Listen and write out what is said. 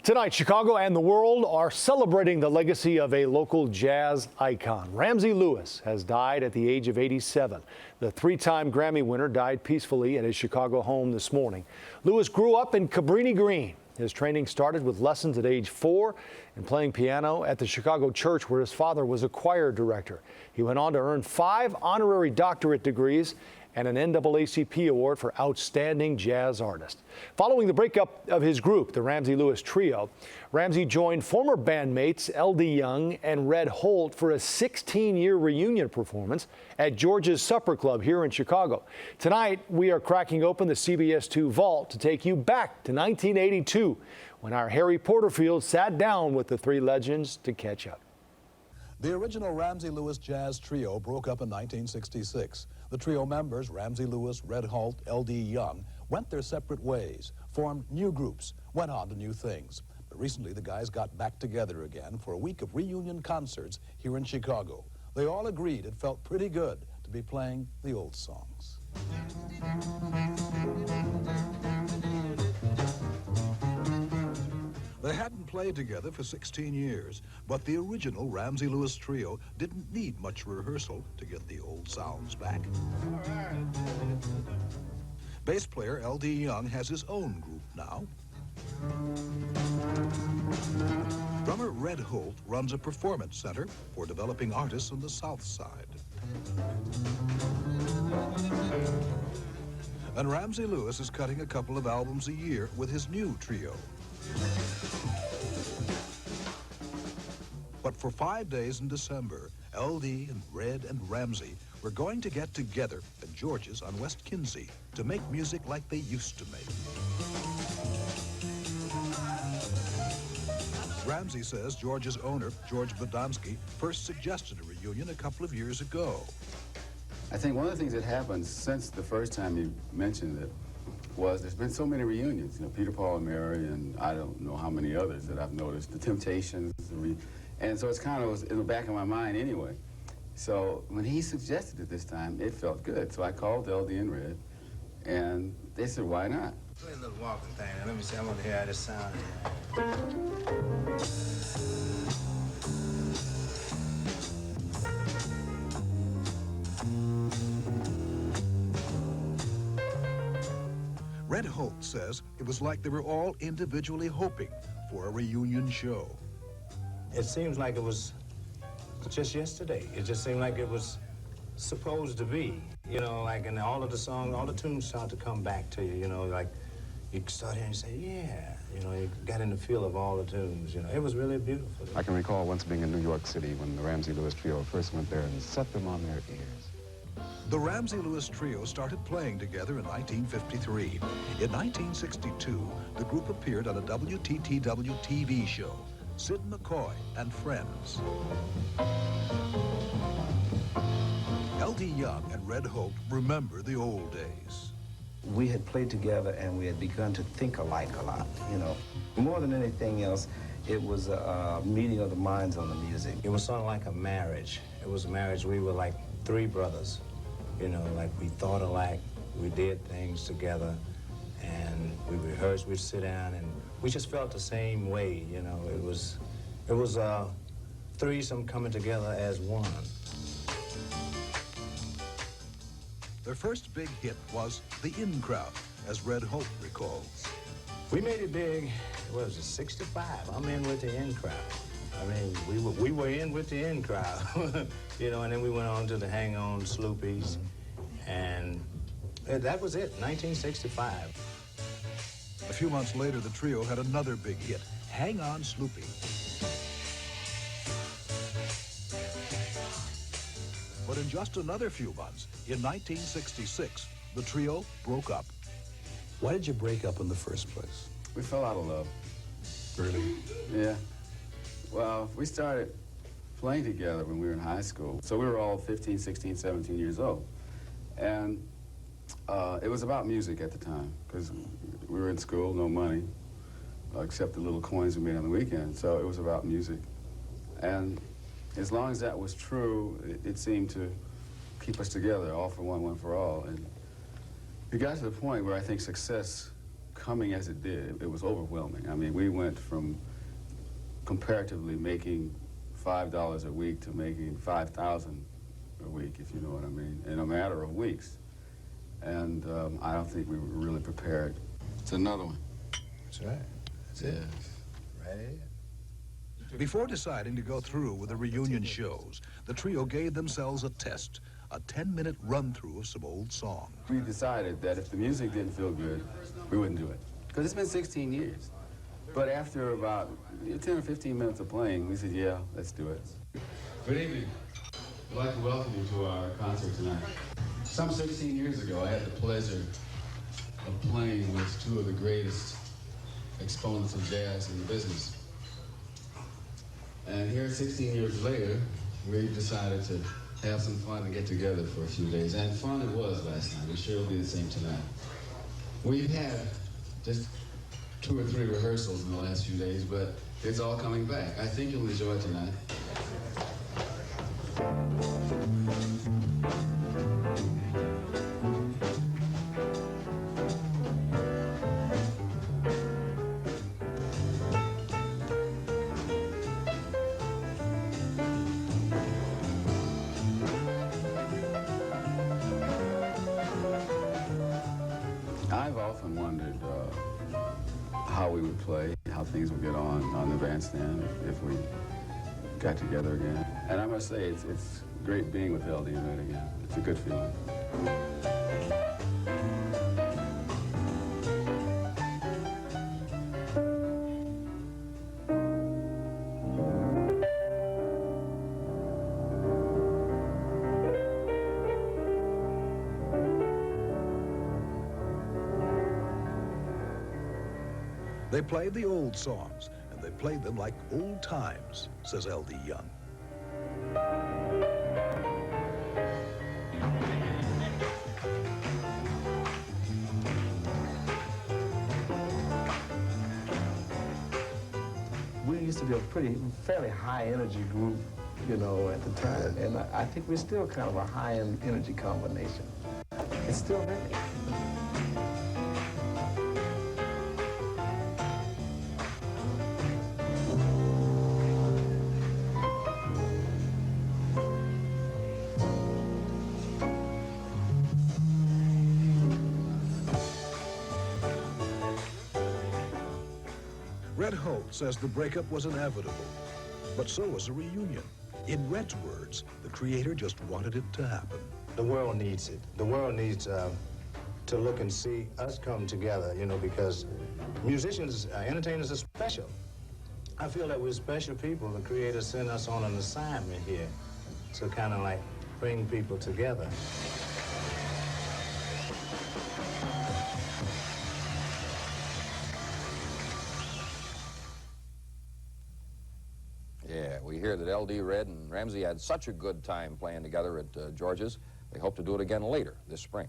Tonight, Chicago and the world are celebrating the legacy of a local jazz icon. Ramsey Lewis has died at the age of 87. The three-time Grammy winner died peacefully at his Chicago home this morning. Lewis grew up in Cabrini Green. His training started with lessons at age 4 and playing piano at the Chicago church where his father was a choir director. He went on to earn 5 honorary doctorate degrees and an NAACP award for Outstanding Jazz Artist. Following the breakup of his group, the Ramsey Lewis Trio, Ramsey joined former bandmates Eldee Young and Redd Holt for a 16-year reunion performance at George's Supper Club here in Chicago. Tonight, we are cracking open the CBS 2 vault to take you back to 1982, when our Harry Porterfield sat down with the three legends to catch up. The original Ramsey Lewis Jazz Trio broke up in 1966. The trio members, Ramsey Lewis, Redd Holt, Eldee Young, went their separate ways, formed new groups, went on to new things. But recently, the guys got back together again for a week of reunion concerts here in Chicago. They all agreed it felt pretty good to be playing the old songs. They hadn't played together for 16 years, but the original Ramsey Lewis Trio didn't need much rehearsal to get the old sounds back. Bass player Eldee Young has his own group now. Drummer Redd Holt runs a performance center for developing artists on the South Side. And Ramsey Lewis is cutting a couple of albums a year with his new trio. But for 5 days in December, Eldee and Redd and Ramsey were going to get together at George's on West Kinsey to make music like they used to make. Ramsey says George's owner, George Bodonsky, first suggested a reunion a couple of years ago. I think one of the things that happened since the first time you mentioned it was there's been so many reunions. You know, Peter, Paul, and Mary, and I don't know how many others that I've noticed. The Temptations, and so it's kind of was in the back of my mind anyway. So when he suggested it this time, it felt good. So I called Eldee and Redd, and they said, why not? Play a little walking thing. Now, let me see. I want to hear how this sounds. Redd Holt says it was like they were all individually hoping for a reunion show. It seems like it was just yesterday. It just seemed like it was supposed to be. You know, like in all of the songs, all the tunes start to come back to you, you know, like you start here and you say, yeah, you know, you got in the feel of all the tunes, you know. It was really beautiful. I can recall once being in New York City when the Ramsey Lewis Trio first went there and set them on their ears. The Ramsey Lewis Trio started playing together in 1953. In 1962, the group appeared on a WTTW TV show, Sid McCoy and Friends. Eldee Young and Redd Holt remember the old days. We had played together and we had begun to think alike a lot, you know. More than anything else, it was a meeting of the minds on the music. It was sort of like a marriage. It was a marriage. We were like 3 brothers. You know, like we thought alike, we did things together, and we rehearsed, we'd sit down, and we just felt the same way, you know. It was a threesome coming together as one. Their first big hit was The In Crowd, as Redd Holt recalls. We made it big, what was it, 65? I'm in with the In Crowd. I mean, we were in with the In Crowd, you know, and then we went on to the Hang On Sloopies, and that was it, 1965. A few months later, the trio had another big hit, Hang On Sloopy. But in just another few months, in 1966, the trio broke up. Why did you break up in the first place? We fell out of love. Really? Yeah. Well, we started playing together when we were in high school. So we were all 15, 16, 17 years old. And it was about music at the time, because we were in school, no money, except the little coins we made on the weekend. So it was about music. And as long as that was true, it seemed to keep us together, all for one for all. And it got to the point where I think success coming as it did, it was overwhelming. I mean, we went from comparatively making $5 a week to making $5,000 a week, if you know what I mean, in a matter of weeks. And I don't think we were really prepared. It's another one. That's right. That's it. Right ahead. Before deciding to go through with the reunion shows, the trio gave themselves a test, a 10-minute run-through of some old songs. We decided that if the music didn't feel good, we wouldn't do it. Because it's been 16 years. But after about 10 or 15 minutes of playing, we said, yeah, let's do it. Good evening. I'd like to welcome you to our concert tonight. Some 16 years ago, I had the pleasure of playing with two of the greatest exponents of jazz in the business. And here, 16 years later, we've decided to have some fun and get together for a few days. And fun it was last night. It sure will be the same tonight. We've had just 2 or 3 rehearsals in the last few days, but it's all coming back. I think you'll enjoy it tonight. I've often wondered how we would play, how things would get on the bandstand if we got together again. And I must say, it's great being with Eldee and Redd again. It's a good feeling. They played the old songs, and they played them like old times, says Eldee Young. We used to be a fairly high energy group, you know, at the time. And I think we're still kind of a high energy combination. It's still there. Redd Holt says the breakup was inevitable, but so was a reunion. In Redd's words, the creator just wanted it to happen. The world needs it. The world needs to look and see us come together, you know, because musicians, entertainers are special. I feel that we're special people. The creator sent us on an assignment here to kind of like bring people together. Yeah, we hear that Eldee, Redd, and Ramsey had such a good time playing together at George's. They hope to do it again later this spring.